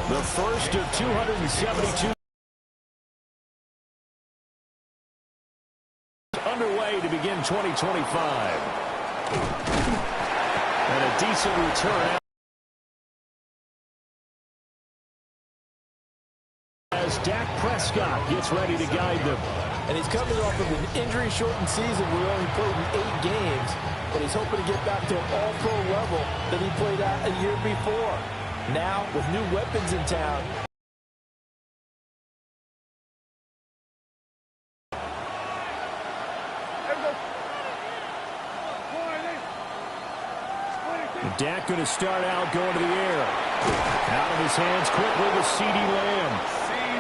The first of 272 underway to begin 2025. And a decent return as Dak Prescott gets ready to guide them. And he's coming off of an injury-shortened season where he only played in 8 games, but he's hoping to get back to an all-pro level that he played at a year before. Now, with new weapons in town, Dak going to start out going to the air. Out of his hands quickly to CeeDee Lamb.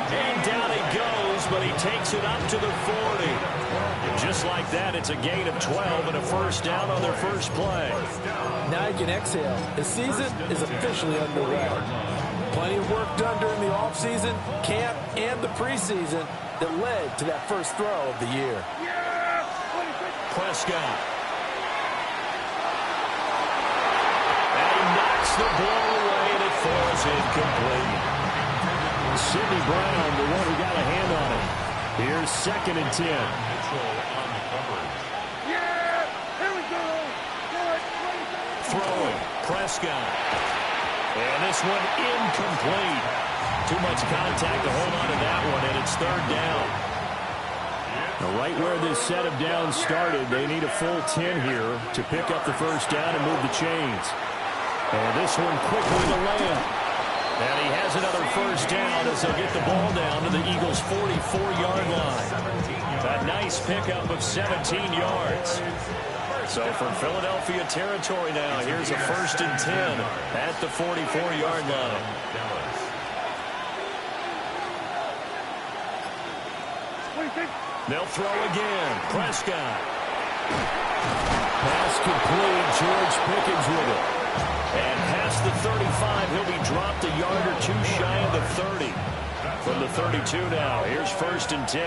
And down he goes, but he takes it up to the 40. And just like that, it's a gain of 12 and a first down on their first play. Now you can exhale. The season is officially underway. Plenty of work done during the offseason, camp, and the preseason that led to that first throw of the year. Prescott. The ball away, and it falls incomplete. Sidney Brown, the one who got a hand on it. Here's 2nd and 10. Yeah, here we go. Throwing, Prescott. And this one incomplete. Too much contact to hold on to that one, and it's 3rd down. Now, right where this set of downs started, they need a full 10 here to pick up the first down and move the chains. And this one quickly to Lamb. And he has another first down as they'll get the ball down to the Eagles' 44-yard line. A nice pickup of 17 yards. So from Philadelphia territory now, here's a 1st and 10 at the 44-yard line. They'll throw again. Prescott. Pass complete. George Pickens with it. And past the 35, he'll be dropped a yard or 2 shy of the 30. From the 32 now, here's 1st and 10.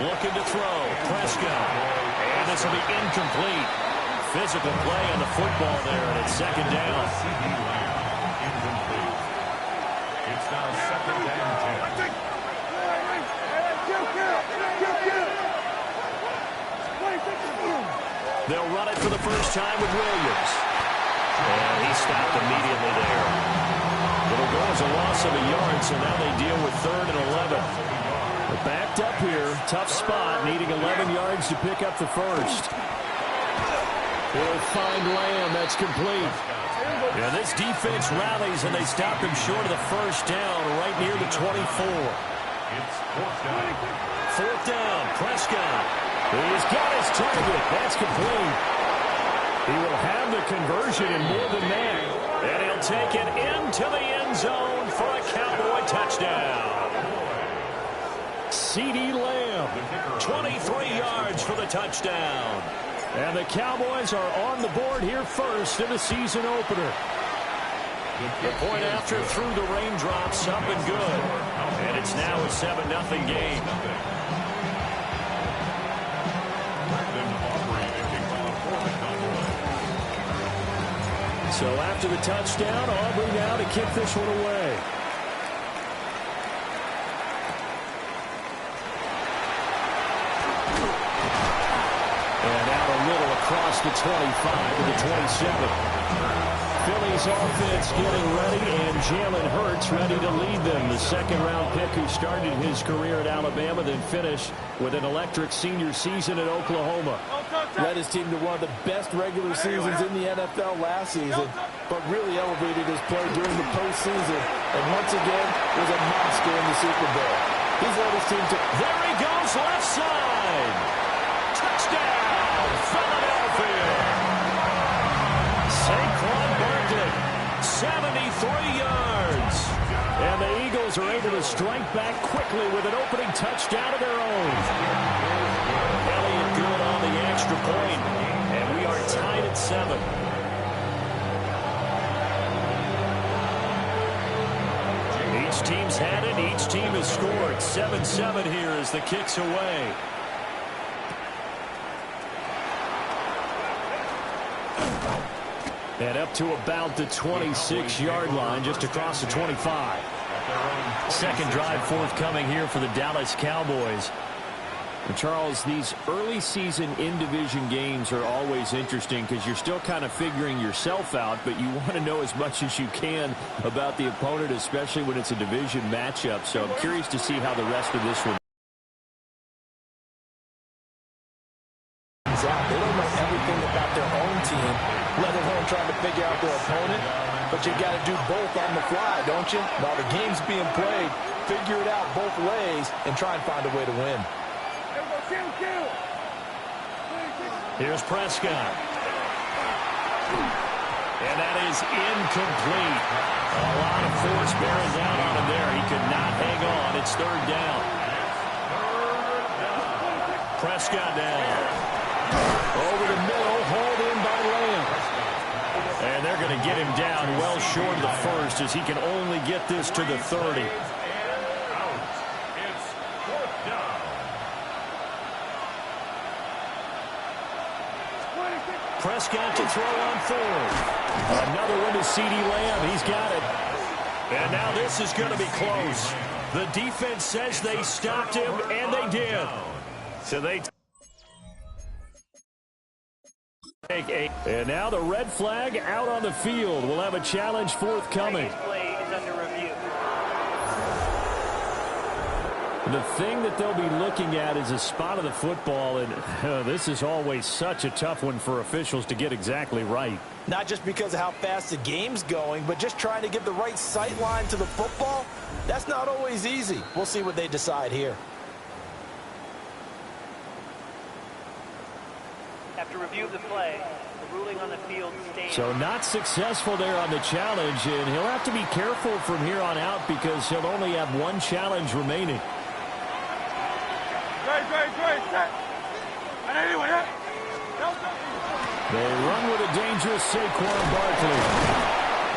Looking to throw, Prescott. And this will be incomplete. Physical play on the football there, and it's 2nd down. It's now 2nd and 10. They'll run it for the first time with Williams. And he stopped immediately there. It'll go as a loss of a yard, so now they deal with 3rd and 11. They're backed up here. Tough spot, needing 11 yards to pick up the first. They'll find Lamb. That's complete. Yeah, this defense rallies, and they stop him short of the first down right near the 24. It's 4th down. 4th down, Prescott. He's got his target. That's complete. He will have the conversion and more than that. And he'll take it into the end zone for a Cowboy touchdown. CeeDee Lamb, 23 yards for the touchdown. And the Cowboys are on the board here first in the season opener. The point after through the raindrops, up and good. And it's now a 7-0 game. So after the touchdown, Aubrey now to kick this one away. And out a little across the 25 to the 27. Philly's offense getting ready, and Jalen Hurts ready to lead them. The 2nd-round pick who started his career at Alabama, then finished with an electric senior season at Oklahoma. Led his team to one of the best regular seasons in the NFL last season, but really elevated his play during the postseason, and once again was a monster in the Super Bowl. He's led his team to... There he goes, left side. Touchdown, Philadelphia. Saquon Barkley, 73 yards. And the Eagles are able to strike back quickly with an opening touchdown of their own. Elliott good on the extra point, and we are tied at 7. Each team's had it. Each team has scored. 7-7 here as the kick's away. And up to about the 26-yard line, just across the 25. Second drive forthcoming here for the Dallas Cowboys. And Charles, these early season in-division games are always interesting because you're still kind of figuring yourself out, but you want to know as much as you can about the opponent, especially when it's a division matchup. So I'm curious to see how the rest of this one. They don't know everything about their own team, let alone trying to figure out their opponent. But you got to do both on the fly, don't you? While the game's being played, figure it out both ways and try and find a way to win. Here's Prescott. And that is incomplete. A lot of force bearing down on him there. He could not hang on. It's third down. Prescott down. Over the middle, hauled in by Lamb. And they're going to get him down well short of the first as he can only get this to the 30. Prescott to throw on third. Another one to CeeDee Lamb. He's got it. And now this is going to be close. The defense says they stopped him, and they did. So they take a. And now the red flag out on the field. We'll have a challenge forthcoming. The thing that they'll be looking at is a spot of the football, and this is always such a tough one for officials to get exactly right. Not just because of how fast the game's going, but just trying to get the right sight line to the football. That's not always easy. We'll see what they decide here. After review of the play, the ruling on the field stands. So not successful there on the challenge, and he'll have to be careful from here on out because he'll only have one challenge remaining. They run with a dangerous Saquon Barkley.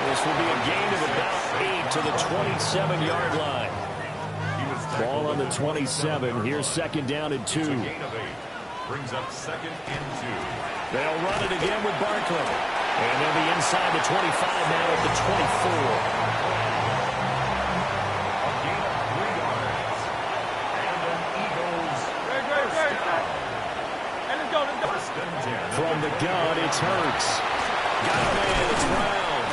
This will be a gain of about 8 to the 27-yard line. Ball on the 27. Here's second down and 2. Brings up second and 2. They'll run it again with Barkley. And they'll be inside the 25 now at the 24. From the gun, it's Hurts. Got him in, it's Brown.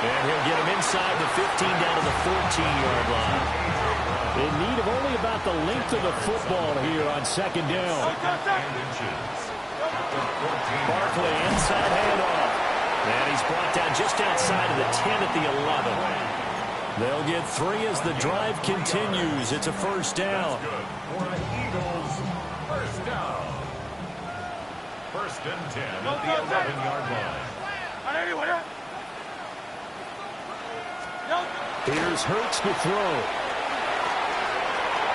And he'll get him inside the 15 down to the 14-yard line. In need of only about the length of the football here on second down. Barkley, inside handoff. And he's brought down just outside of the 10 at the 11. They'll get 3 as the drive continues. It's a first down. Eagles, first down. First and 10 at the 11-yard line. Here's Hurts to throw.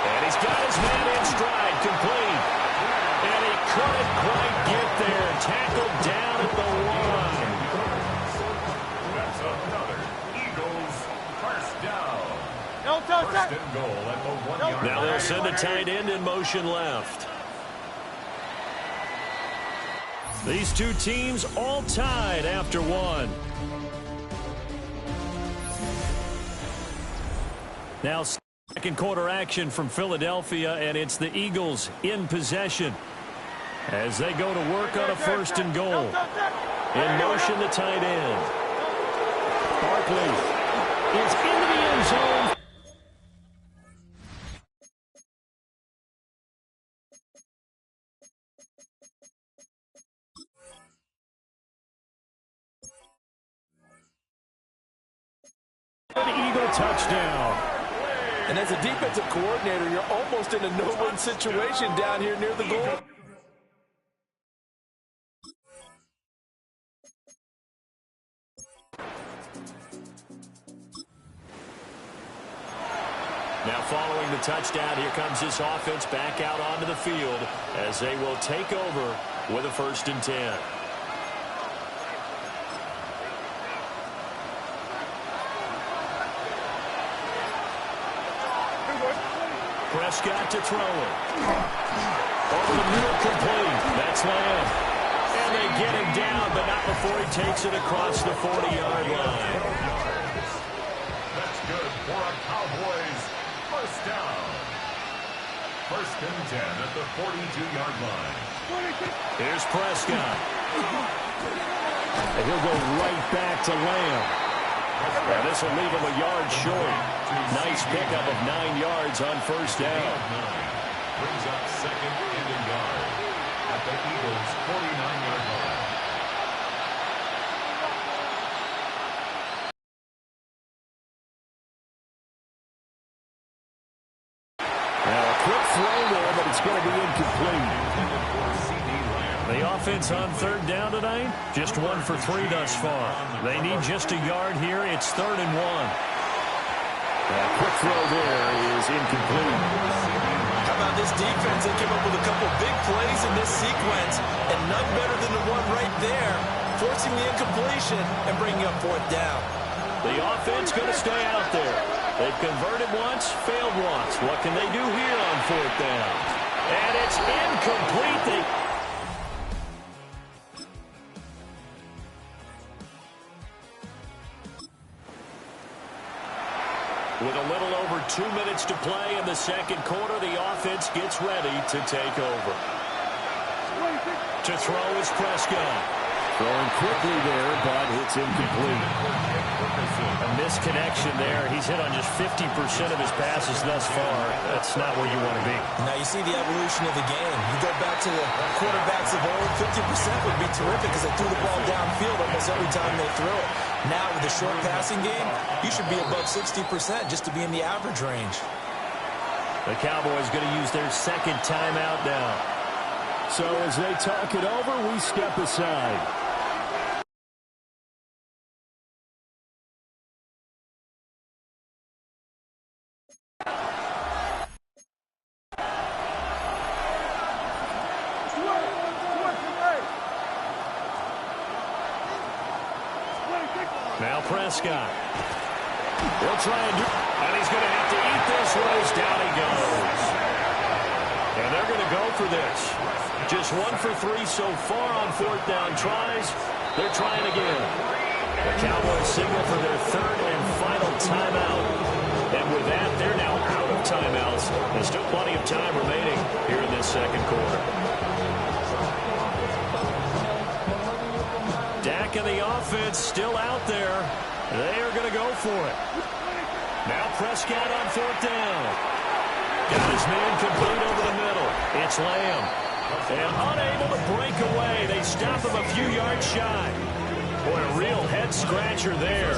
And he's got his man in stride, complete. And he couldn't quite get there. Tackled down at the 1. That's another Eagles first down. First and goal at the 1-yard line. Now they'll send a tight end in motion left. These two teams all tied after 1. Now second quarter action from Philadelphia, and it's the Eagles in possession as they go to work on a first and goal. In motion, the tight end. Barkley is into the end zone. An Eagle touchdown. And as a defensive coordinator, you're almost in a no-win situation down here near the goal. Now following the touchdown, here comes this offense back out onto the field as they will take over with a first and 10. Prescott to throw it. Over the middle, complete. That's Lamb. And they get him down, but not before he takes it across the 40-yard line. That's good for a Cowboys first down. First and 10 at the 42-yard line. Here's Prescott. And he'll go right back to Lamb. And this will leave him a yard short. Nice pickup of 9 yards on first down. Brings up second and a yard at the Eagles' 49-yard line. Now a quick throw there, but it's going to be incomplete. The offense on third down tonight, just 1 for 3 thus far. They need just a yard here. It's 3rd and 1. A quick throw there is incomplete. How about this defense? They came up with a couple big plays in this sequence, and none better than the one right there, forcing the incompletion and bringing up 4th down. The offense going to stay out there. They've converted once, failed once. What can they do here on 4th down? And it's incomplete. With a little over 2 minutes to play in the second quarter, the offense gets ready to take over. To throw is Prescott. Throwing quickly there, but it's incomplete. A misconnection there. He's hit on just 50% of his passes thus far. That's not where you want to be. Now you see the evolution of the game. You go back to the quarterbacks of old, 50% would be terrific because they threw the ball downfield almost every time they threw it. Now with the short passing game, you should be above 60% just to be in the average range. The Cowboys going to use their second timeout now. So as they talk it over, we step aside. Now Prescott. He'll try and do, and he's going to have to eat this one as down he goes. And they're going to go for this. Just 1 for 3 so far on 4th down tries. They're trying again. The Cowboys signal for their 3rd and final timeout. And with that, they're now out of timeouts. There's still plenty of time remaining here in this second quarter. Dak and the offense still out there. They are going to go for it. Now Prescott on 4th down. Got his man complete over the middle. It's Lamb. And unable to break away. They stop him a few yards shy. Boy, a real head-scratcher there